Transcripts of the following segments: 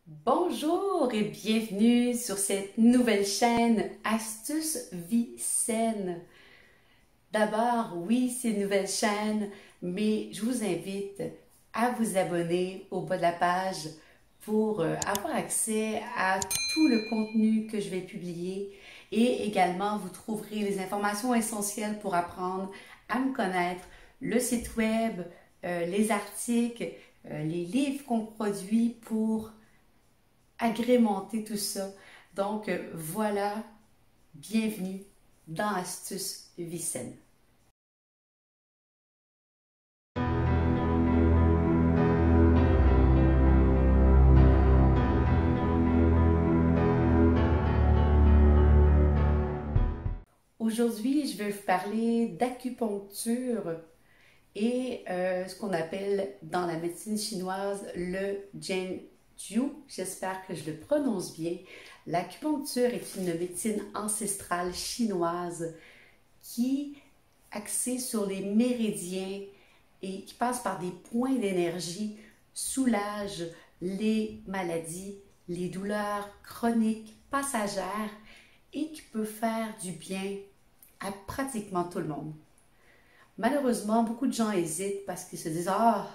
Bonjour et bienvenue sur cette nouvelle chaîne Astuces Vie Saine. D'abord, oui, c'est une nouvelle chaîne, mais je vous invite à vous abonner au bas de la page pour avoir accès à tout le contenu que je vais publier et également vous trouverez les informations essentielles pour apprendre à me connaître, le site web, les articles, les livres qu'on produit pour agrémenter tout ça. Donc voilà, bienvenue dans Astuces Vie Saine. Aujourd'hui, je vais vous parler d'acupuncture et ce qu'on appelle dans la médecine chinoise le Zhen Jiu. J'espère que je le prononce bien. L'acupuncture est une médecine ancestrale chinoise qui est axée sur les méridiens et qui passe par des points d'énergie, soulage les maladies, les douleurs chroniques, passagères et qui peut faire du bien à pratiquement tout le monde. Malheureusement, beaucoup de gens hésitent parce qu'ils se disent « Ah,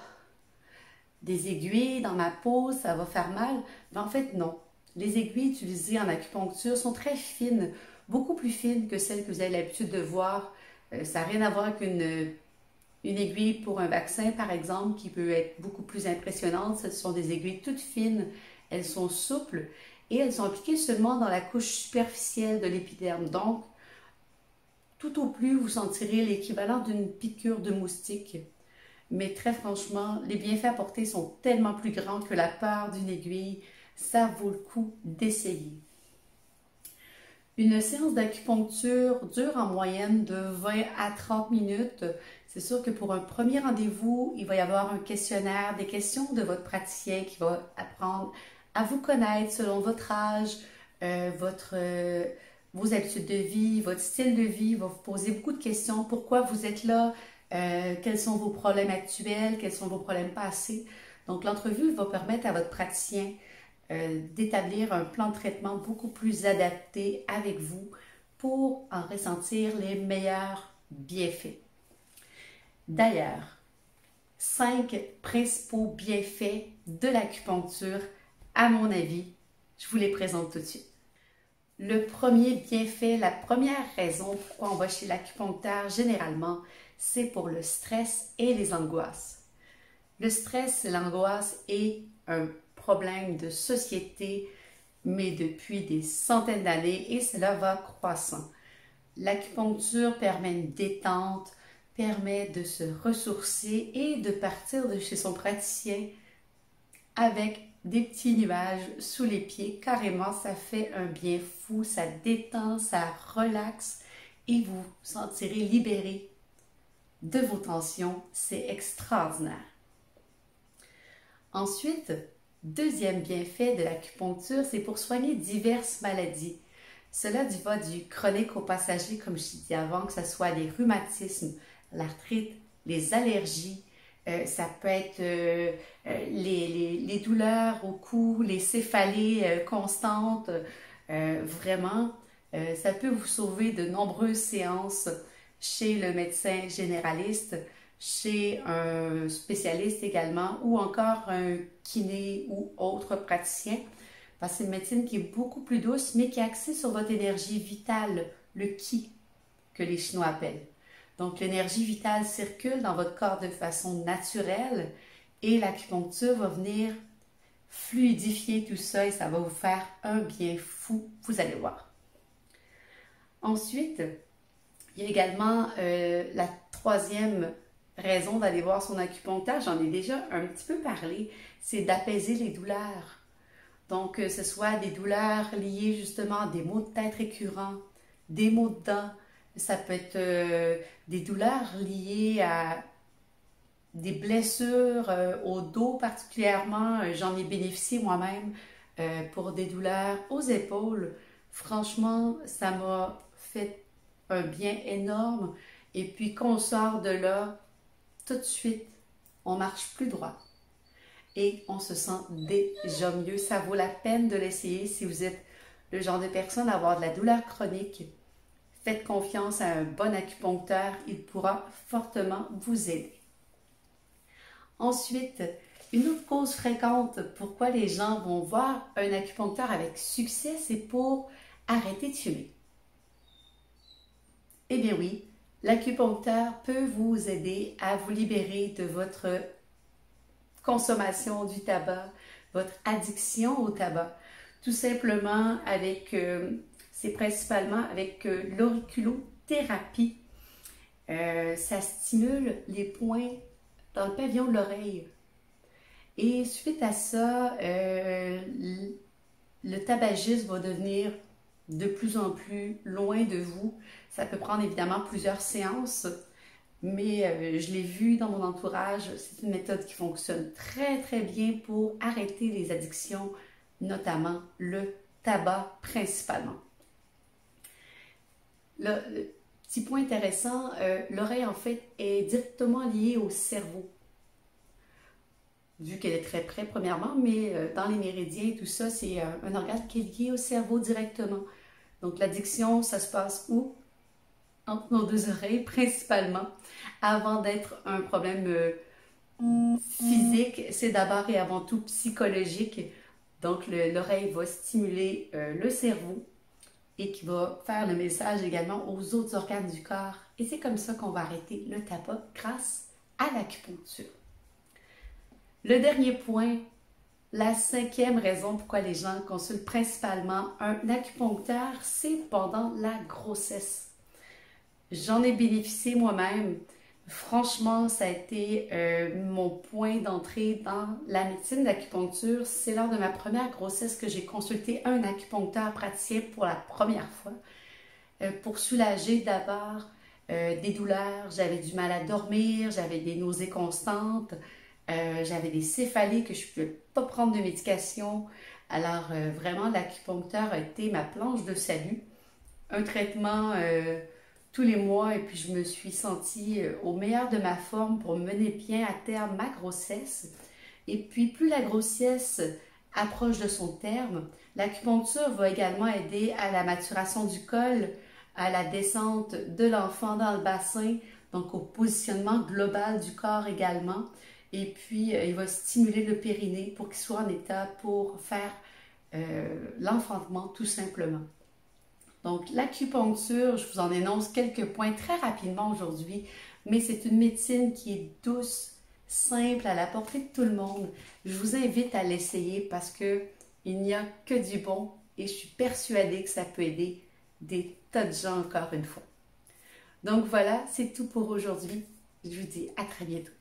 des aiguilles dans ma peau, ça va faire mal. » Mais en fait, non. Les aiguilles utilisées en acupuncture sont très fines, beaucoup plus fines que celles que vous avez l'habitude de voir. Ça n'a rien à voir avec une aiguille pour un vaccin, par exemple, qui peut être beaucoup plus impressionnante. Ce sont des aiguilles toutes fines, elles sont souples et elles sont appliquées seulement dans la couche superficielle de l'épiderme. Donc, tout au plus, vous sentirez l'équivalent d'une piqûre de moustique. Mais très franchement, les bienfaits apportés sont tellement plus grands que la peur d'une aiguille. Ça vaut le coup d'essayer. Une séance d'acupuncture dure en moyenne de 20 à 30 minutes. C'est sûr que pour un premier rendez-vous, il va y avoir un questionnaire, des questions de votre praticien qui va apprendre à vous connaître selon votre âge, vos habitudes de vie, votre style de vie. Il va vous poser beaucoup de questions. Pourquoi vous êtes là? Quels sont vos problèmes actuels? Quels sont vos problèmes passés? Donc, l'entrevue va permettre à votre praticien d'établir un plan de traitement beaucoup plus adapté avec vous pour en ressentir les meilleurs bienfaits. D'ailleurs, 5 principaux bienfaits de l'acupuncture, à mon avis, je vous les présente tout de suite. Le premier bienfait, la première raison pourquoi on va chez l'acupuncteur généralement, c'est pour le stress et les angoisses. Le stress et l'angoisse est un problème de société, mais depuis des centaines d'années, et cela va croissant. L'acupuncture permet une détente, permet de se ressourcer et de partir de chez son praticien avec des petits nuages sous les pieds. Carrément, ça fait un bien fou, ça détend, ça relaxe et vous vous sentirez libéré de vos tensions. C'est extraordinaire. Ensuite, deuxième bienfait de l'acupuncture, c'est pour soigner diverses maladies. Cela va du chronique au passager, comme je disais avant, que ce soit les rhumatismes, l'arthrite, les allergies, ça peut être les douleurs au cou, les céphalées constantes. Vraiment, ça peut vous sauver de nombreuses séances chez le médecin généraliste, chez un spécialiste également, ou encore un kiné ou autre praticien. Parce que c'est une médecine qui est beaucoup plus douce, mais qui est axée sur votre énergie vitale, le Qi, que les Chinois appellent. Donc, l'énergie vitale circule dans votre corps de façon naturelle et l'acupuncture va venir fluidifier tout ça et ça va vous faire un bien fou, vous allez voir. Ensuite, il y a également la troisième raison d'aller voir son acupuncteur, j'en ai déjà un petit peu parlé, c'est d'apaiser les douleurs. Donc, que ce soit des douleurs liées justement à des maux de tête récurrents, des maux de dents, ça peut être des douleurs liées à des blessures au dos particulièrement. J'en ai bénéficié moi-même pour des douleurs aux épaules. Franchement, ça m'a fait un bien énorme. Et puis, quand on sort de là, tout de suite, on marche plus droit. et on se sent déjà mieux. Ça vaut la peine de l'essayer si vous êtes le genre de personne à avoir de la douleur chronique. Faites confiance à un bon acupuncteur, il pourra fortement vous aider. Ensuite, une autre cause fréquente pourquoi les gens vont voir un acupuncteur avec succès, c'est pour arrêter de fumer. Eh bien oui, l'acupuncteur peut vous aider à vous libérer de votre consommation du tabac, votre addiction au tabac. Tout simplement c'est principalement avec l'auriculothérapie. Ça stimule les points dans le pavillon de l'oreille. Et suite à ça, le tabagisme va devenir de plus en plus loin de vous. Ça peut prendre évidemment plusieurs séances, mais je l'ai vu dans mon entourage. C'est une méthode qui fonctionne très très bien pour arrêter les addictions, notamment le tabac principalement. Le petit point intéressant, l'oreille en fait est directement liée au cerveau. Vu qu'elle est très près premièrement, mais dans les méridiens et tout ça, c'est un organe qui est lié au cerveau directement. Donc l'addiction, ça se passe où? Entre nos deux oreilles principalement. Avant d'être un problème physique, c'est d'abord et avant tout psychologique. Donc l'oreille va stimuler le cerveau et qui va faire le message également aux autres organes du corps. Et c'est comme ça qu'on va arrêter le tabac grâce à l'acupuncture. Le dernier point, la 5e raison pourquoi les gens consultent principalement un acupuncteur, c'est pendant la grossesse. J'en ai bénéficié moi-même. Franchement, ça a été mon point d'entrée dans la médecine d'acupuncture. C'est lors de ma première grossesse que j'ai consulté un acupuncteur praticien pour la première fois pour soulager d'abord des douleurs. J'avais du mal à dormir, j'avais des nausées constantes. J'avais des céphalées que je ne pouvais pas prendre de médication. Alors, vraiment, l'acupuncteur a été ma planche de salut. Un traitement tous les mois et puis je me suis sentie au meilleur de ma forme pour mener bien à terme ma grossesse. Et puis, plus la grossesse approche de son terme, l'acupuncture va également aider à la maturation du col, à la descente de l'enfant dans le bassin, donc au positionnement global du corps également. Et puis, il va stimuler le périnée pour qu'il soit en état pour faire l'enfantement tout simplement. Donc, l'acupuncture, je vous en énonce quelques points très rapidement aujourd'hui, mais c'est une médecine qui est douce, simple, à la portée de tout le monde. Je vous invite à l'essayer parce qu'il n'y a que du bon et je suis persuadée que ça peut aider des tas de gens encore une fois. Donc voilà, c'est tout pour aujourd'hui. Je vous dis à très bientôt.